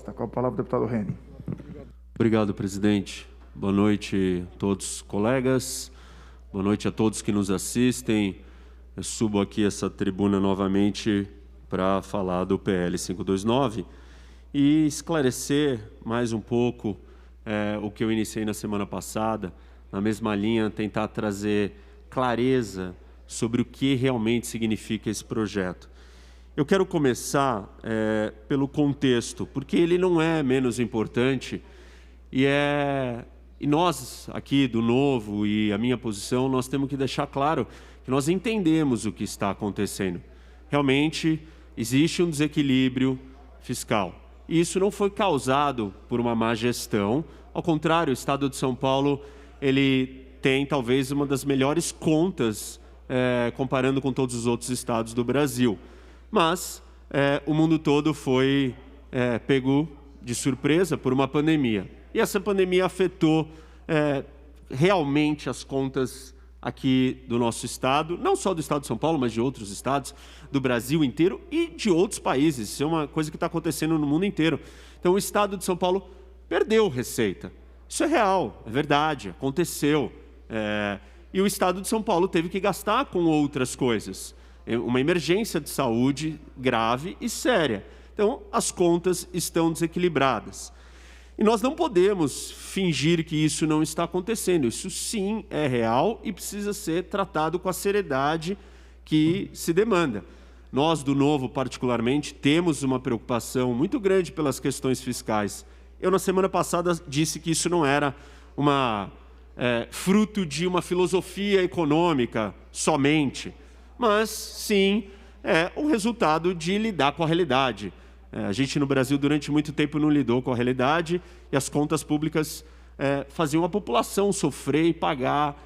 proposta. Com a palavra o deputado Reni. Obrigado, presidente. Boa noite a todos os colegas, boa noite a todos que nos assistem. Eu subo aqui essa tribuna novamente para falar do PL 529 e esclarecer mais um pouco o que eu iniciei na semana passada, na mesma linha, tentar trazer clareza sobre o que realmente significa esse projeto. Eu quero começar pelo contexto, porque ele não é menos importante e nós aqui do Novo e a minha posição, nós temos que deixar claro que nós entendemos o que está acontecendo. Realmente existe um desequilíbrio fiscal. E isso não foi causado por uma má gestão. Ao contrário, o Estado de São Paulo ele tem talvez uma das melhores contas comparando com todos os outros estados do Brasil. Mas o mundo todo foi pego de surpresa por uma pandemia. E essa pandemia afetou realmente as contas aqui do nosso estado, não só do estado de São Paulo, mas de outros estados do Brasil inteiro e de outros países. Isso é uma coisa que está acontecendo no mundo inteiro. Então, o estado de São Paulo perdeu receita. Isso é real, é verdade, aconteceu. E o estado de São Paulo teve que gastar com outras coisas. Uma emergência de saúde grave e séria. Então, as contas estão desequilibradas. E nós não podemos fingir que isso não está acontecendo. Isso sim é real e precisa ser tratado com a seriedade que se demanda. Nós, do Novo, particularmente, temos uma preocupação muito grande pelas questões fiscais. Eu, na semana passada, disse que isso não era fruto de uma filosofia econômica somente, mas sim o resultado de lidar com a realidade. A gente no Brasil durante muito tempo não lidou com a realidade e as contas públicas faziam a população sofrer e pagar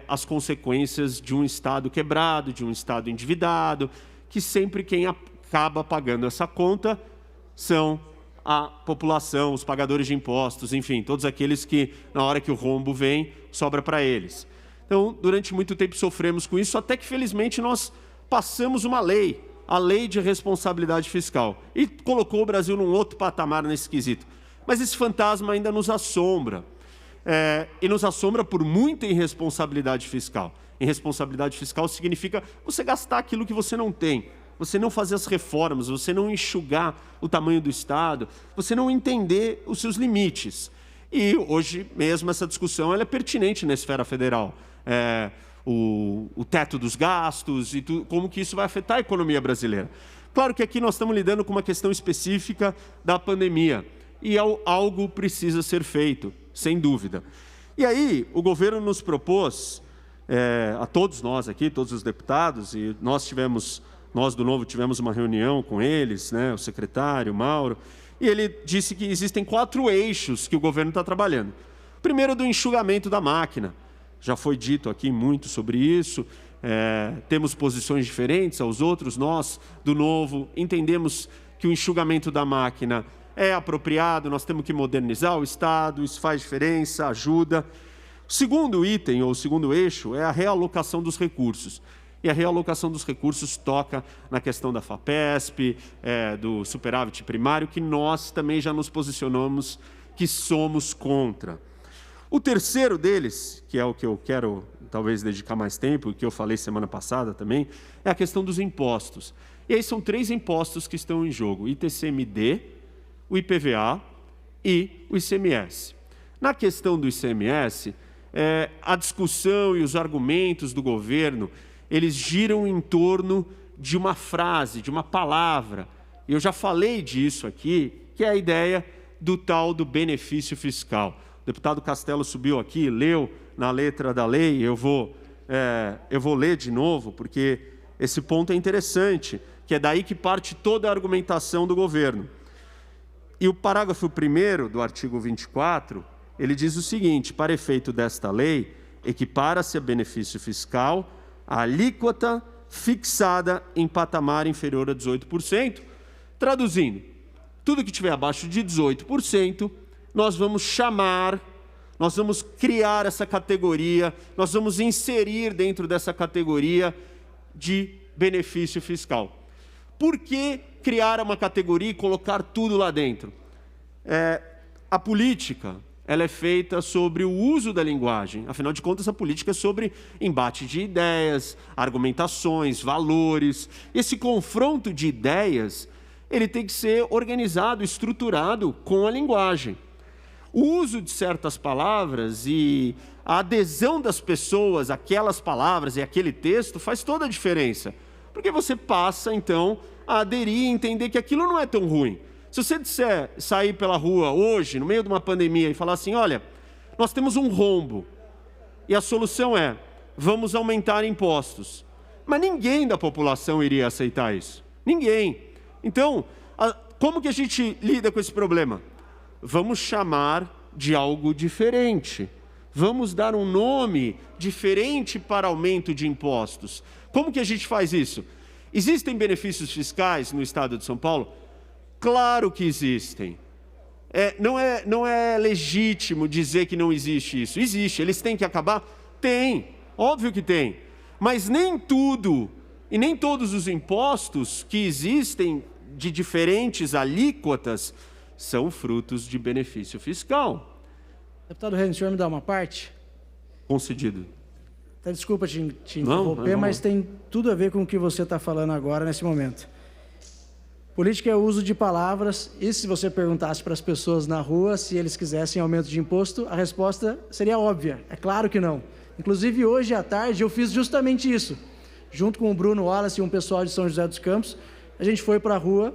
as consequências de um Estado quebrado, de um Estado endividado, que sempre quem acaba pagando essa conta são a população, os pagadores de impostos, enfim, todos aqueles que na hora que o rombo vem, sobra para eles. Então, durante muito tempo sofremos com isso, até que felizmente nós passamos uma lei, a Lei de Responsabilidade Fiscal, e colocou o Brasil num outro patamar nesse quesito. Mas esse fantasma ainda nos assombra, e nos assombra por muita irresponsabilidade fiscal. Irresponsabilidade fiscal significa você gastar aquilo que você não tem, você não fazer as reformas, você não enxugar o tamanho do Estado, você não entender os seus limites. E hoje mesmo essa discussão ela é pertinente na esfera federal. O teto dos gastos e como que isso vai afetar a economia brasileira. Claro que aqui nós estamos lidando com uma questão específica da pandemia e algo precisa ser feito, sem dúvida. E aí o governo nos propôs, a todos nós aqui, todos os deputados, e nós do Novo tivemos uma reunião com eles, o secretário, o Mauro, e ele disse que existem 4 eixos que o governo está trabalhando. Primeiro, do enxugamento da máquina. Já foi dito aqui muito sobre isso, temos posições diferentes aos outros, nós, do Novo, entendemos que o enxugamento da máquina é apropriado, nós temos que modernizar o Estado, isso faz diferença, ajuda. O segundo item, ou o segundo eixo, é a realocação dos recursos. E a realocação dos recursos toca na questão da FAPESP, do superávit primário, que nós também já nos posicionamos que somos contra. O terceiro deles, que é o que eu quero talvez dedicar mais tempo, o que eu falei semana passada também, é a questão dos impostos. E aí são 3 impostos que estão em jogo: o ITCMD, o IPVA e o ICMS. Na questão do ICMS, a discussão e os argumentos do governo, eles giram em torno de uma frase, de uma palavra. Eu já falei disso aqui, que é a ideia do tal do benefício fiscal. O deputado Castelo subiu aqui, leu na letra da lei, eu vou ler de novo, porque esse ponto é interessante, que é daí que parte toda a argumentação do governo. E o parágrafo 1º do artigo 24, ele diz o seguinte: para efeito desta lei, equipara-se a benefício fiscal a alíquota fixada em patamar inferior a 18%. Traduzindo, tudo que tiver abaixo de 18%, nós vamos criar essa categoria, nós vamos inserir dentro dessa categoria de benefício fiscal. Por que criar uma categoria e colocar tudo lá dentro? A política, ela é feita sobre o uso da linguagem. Afinal de contas, a política é sobre embate de ideias, argumentações, valores. Esse confronto de ideias, ele tem que ser organizado, estruturado com a linguagem. O uso de certas palavras e a adesão das pessoas àquelas palavras e àquele texto faz toda a diferença. Porque você passa, então, a aderir e entender que aquilo não é tão ruim. Se você disser, sair pela rua hoje, no meio de uma pandemia, e falar assim, olha, nós temos um rombo, e a solução é, vamos aumentar impostos. Mas ninguém da população iria aceitar isso. Ninguém. Então, como que a gente lida com esse problema? Vamos chamar de algo diferente. Vamos dar um nome diferente para aumento de impostos. Como que a gente faz isso? Existem benefícios fiscais no estado de São Paulo? Claro que existem. Não é legítimo dizer que não existe isso. Existe. Eles têm que acabar? Tem. Óbvio que tem. Mas nem tudo e nem todos os impostos que existem de diferentes alíquotas são frutos de benefício fiscal. Deputado Renan, o senhor me dá uma parte? Concedido. Desculpa te interromper, mas tem tudo a ver com o que você está falando agora, nesse momento. Política é o uso de palavras, e se você perguntasse para as pessoas na rua se eles quisessem aumento de imposto, a resposta seria óbvia, é claro que não. Inclusive, hoje à tarde, eu fiz justamente isso. Junto com o Bruno Wallace e um pessoal de São José dos Campos, a gente foi para a rua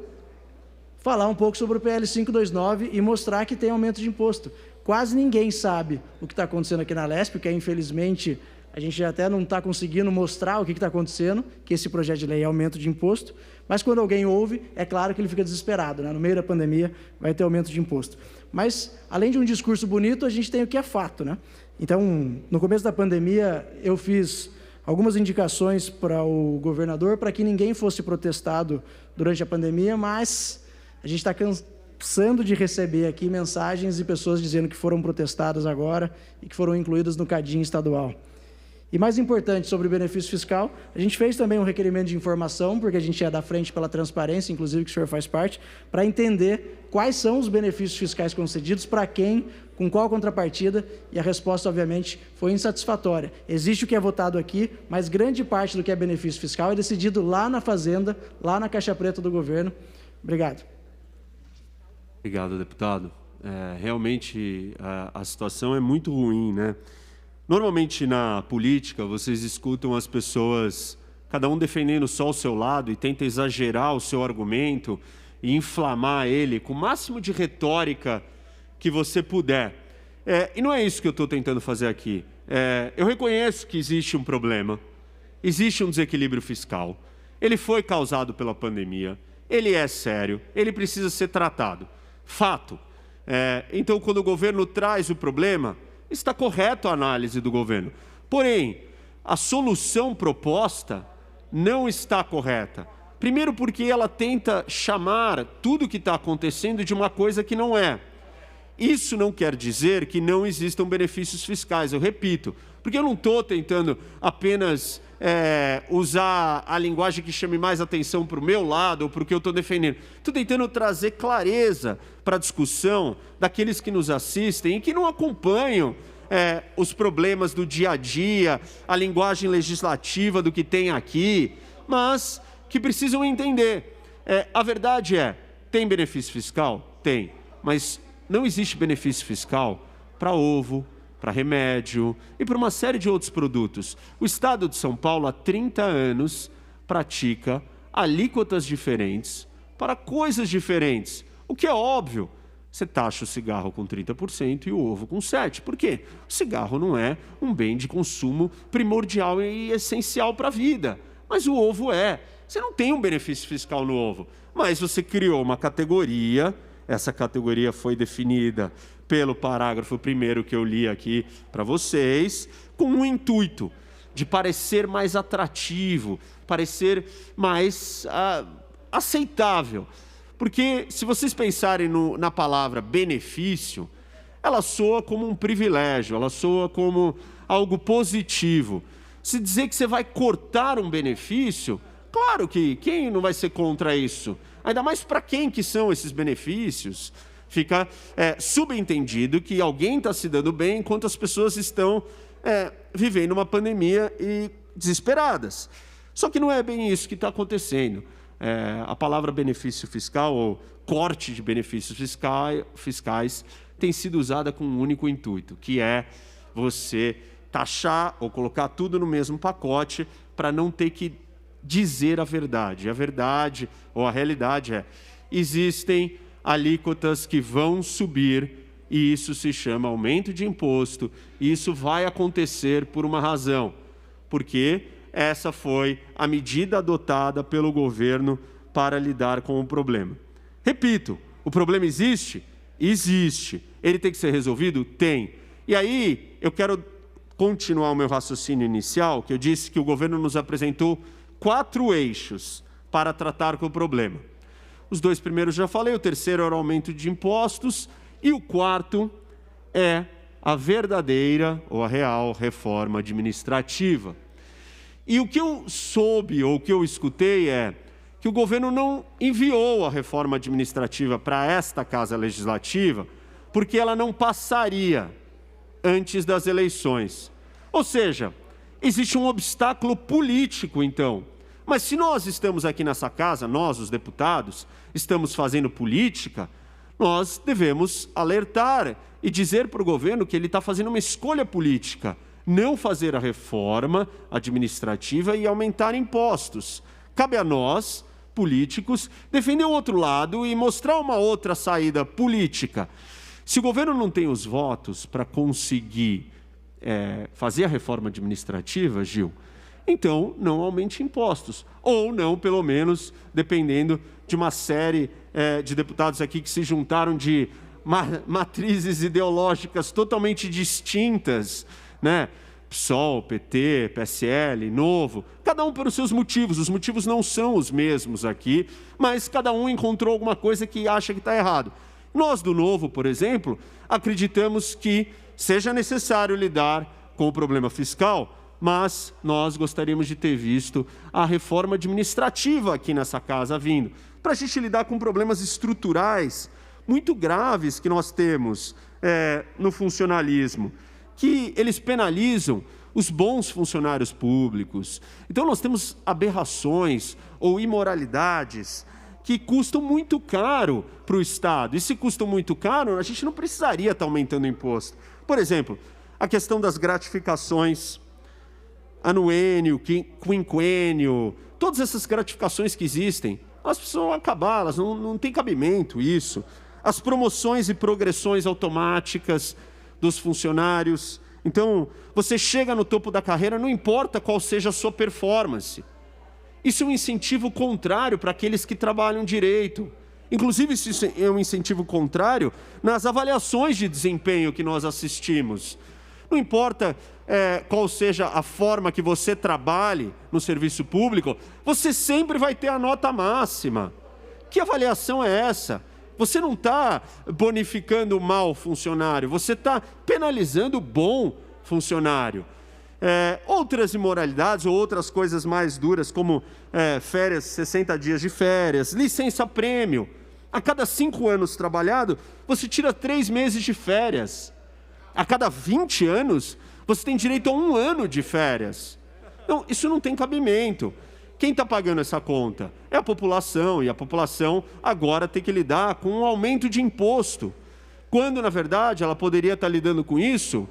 falar um pouco sobre o PL 529 e mostrar que tem aumento de imposto. Quase ninguém sabe o que está acontecendo aqui na Lesp, porque infelizmente a gente até não está conseguindo mostrar o que está acontecendo, que esse projeto de lei é aumento de imposto, mas quando alguém ouve, é claro que ele fica desesperado, né? No meio da pandemia vai ter aumento de imposto. Mas, além de um discurso bonito, a gente tem o que é fato, né? Então, no começo da pandemia, eu fiz algumas indicações para o governador para que ninguém fosse protestado durante a pandemia, mas a gente está cansando de receber aqui mensagens de pessoas dizendo que foram protestadas agora e que foram incluídas no cadinho estadual. E mais importante, sobre o benefício fiscal, a gente fez também um requerimento de informação, porque a gente é da frente pela transparência, inclusive que o senhor faz parte, para entender quais são os benefícios fiscais concedidos, para quem, com qual contrapartida, e a resposta, obviamente, foi insatisfatória. Existe o que é votado aqui, mas grande parte do que é benefício fiscal é decidido lá na Fazenda, lá na Caixa Preta do governo. Obrigado. Obrigado, deputado. Realmente, a situação é muito ruim, né? Normalmente, na política, vocês escutam as pessoas, cada um defendendo só o seu lado e tenta exagerar o seu argumento e inflamar ele com o máximo de retórica que você puder. E não é isso que eu estou tentando fazer aqui. Eu reconheço que existe um problema, existe um desequilíbrio fiscal, ele foi causado pela pandemia, ele é sério, ele precisa ser tratado. Fato. Então, quando o governo traz o problema, está correto a análise do governo. Porém, a solução proposta não está correta. Primeiro porque ela tenta chamar tudo o que está acontecendo de uma coisa que não é. Isso não quer dizer que não existam benefícios fiscais, eu repito, porque eu não estou tentando apenas usar a linguagem que chame mais atenção para o meu lado ou para o que eu estou defendendo. Estou tentando trazer clareza para a discussão daqueles que nos assistem e que não acompanham os problemas do dia a dia, a linguagem legislativa do que tem aqui, mas que precisam entender. A verdade tem benefício fiscal? Tem, mas não existe benefício fiscal para ovo, para remédio e para uma série de outros produtos. O Estado de São Paulo, há 30 anos, pratica alíquotas diferentes para coisas diferentes. O que é óbvio, você taxa o cigarro com 30% e o ovo com 7%. Por quê? O cigarro não é um bem de consumo primordial e essencial para a vida, mas o ovo é. Você não tem um benefício fiscal no ovo, mas você criou uma categoria, essa categoria foi definida pelo parágrafo 1º que eu li aqui para vocês, com um intuito de parecer mais atrativo, parecer mais aceitável. Porque se vocês pensarem na palavra benefício, ela soa como um privilégio, ela soa como algo positivo. Se dizer que você vai cortar um benefício, claro que quem não vai ser contra isso? Ainda mais para quem que são esses benefícios? Fica subentendido que alguém está se dando bem enquanto as pessoas estão vivendo uma pandemia e desesperadas. Só que não é bem isso que está acontecendo. A palavra benefício fiscal ou corte de benefícios fiscais tem sido usada com um único intuito, que é você taxar ou colocar tudo no mesmo pacote para não ter que dizer a verdade. A verdade ou a realidade existem alíquotas que vão subir e isso se chama aumento de imposto e isso vai acontecer por uma razão, porque essa foi a medida adotada pelo governo para lidar com o problema. Repito, o problema existe? Existe. Ele tem que ser resolvido? Tem. E aí, eu quero continuar o meu raciocínio inicial, que eu disse que o governo nos apresentou 4 eixos para tratar com o problema. Os 2 primeiros já falei, o terceiro era o aumento de impostos, e o 4º é a verdadeira ou a real reforma administrativa. E o que eu soube, ou o que eu escutei é que o governo não enviou a reforma administrativa para esta Casa Legislativa porque ela não passaria antes das eleições. Ou seja, existe um obstáculo político, então. Mas se nós estamos aqui nessa casa, nós, os deputados, estamos fazendo política, nós devemos alertar e dizer para o governo que ele está fazendo uma escolha política, não fazer a reforma administrativa e aumentar impostos. Cabe a nós, políticos, defender o outro lado e mostrar uma outra saída política. Se o governo não tem os votos para conseguir fazer a reforma administrativa, Gil, então não aumente impostos. Ou não, pelo menos, dependendo de uma série de deputados aqui que se juntaram de matrizes ideológicas totalmente distintas, né? PSOL, PT, PSL, Novo, cada um pelos seus motivos. Os motivos não são os mesmos aqui, mas cada um encontrou alguma coisa que acha que está errado. Nós do Novo, por exemplo, acreditamos que seja necessário lidar com o problema fiscal, mas nós gostaríamos de ter visto a reforma administrativa aqui nessa casa vindo, para a gente lidar com problemas estruturais muito graves que nós temos no funcionalismo, que eles penalizam os bons funcionários públicos. Então nós temos aberrações ou imoralidades que custam muito caro para o Estado. E se custam muito caro, a gente não precisaria estar aumentando o imposto. Por exemplo, a questão das gratificações anuênio, quinquênio, todas essas gratificações que existem, elas precisam acabar, elas não tem cabimento isso. As promoções e progressões automáticas dos funcionários. Então, você chega no topo da carreira, não importa qual seja a sua performance. Isso é um incentivo contrário para aqueles que trabalham direito. Inclusive, isso é um incentivo contrário nas avaliações de desempenho que nós assistimos. Não importa qual seja a forma que você trabalhe no serviço público, você sempre vai ter a nota máxima. Que avaliação é essa? Você não está bonificando o mau funcionário, você está penalizando o bom funcionário. Outras imoralidades ou outras coisas mais duras, como férias, 60 dias de férias, licença-prêmio. A cada 5 anos trabalhado, você tira 3 meses de férias. A cada 20 anos, você tem direito a 1 ano de férias. Então, isso não tem cabimento. Quem está pagando essa conta? É a população, e a população agora tem que lidar com um aumento de imposto, quando, na verdade, ela poderia estar lidando com isso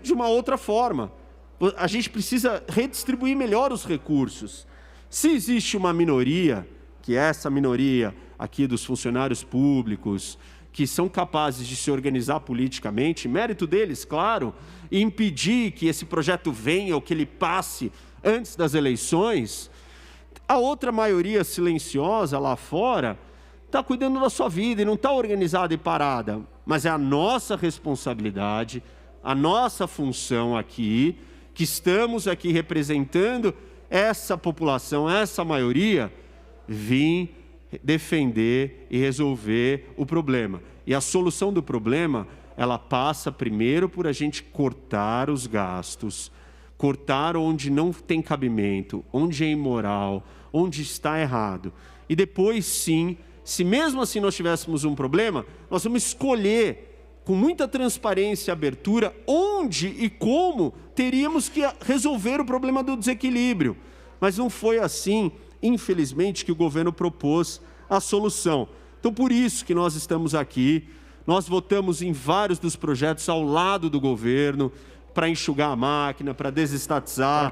de uma outra forma. A gente precisa redistribuir melhor os recursos. Se existe uma minoria, que é essa minoria aqui dos funcionários públicos, que são capazes de se organizar politicamente, mérito deles, claro, e impedir que esse projeto venha ou que ele passe antes das eleições, a outra maioria silenciosa lá fora está cuidando da sua vida e não está organizada e parada. Mas é a nossa responsabilidade, a nossa função aqui, que estamos aqui representando essa população, essa maioria, vir defender e resolver o problema. E a solução do problema, ela passa primeiro por a gente cortar os gastos, cortar onde não tem cabimento, onde é imoral, onde está errado. E depois, sim, se mesmo assim nós tivéssemos um problema, nós vamos escolher com muita transparência e abertura onde e como teríamos que resolver o problema do desequilíbrio. Mas não foi assim, infelizmente, que o governo propôs a solução. Então, por isso que nós estamos aqui, nós votamos em vários dos projetos ao lado do governo, para enxugar a máquina, para desestatizar,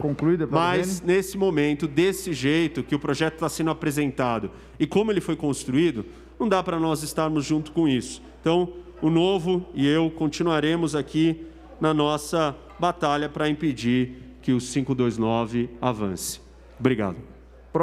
mas nesse momento, desse jeito que o projeto está sendo apresentado e como ele foi construído, não dá para nós estarmos junto com isso. Então, o Novo e eu continuaremos aqui na nossa batalha para impedir que o 529 avance. Obrigado.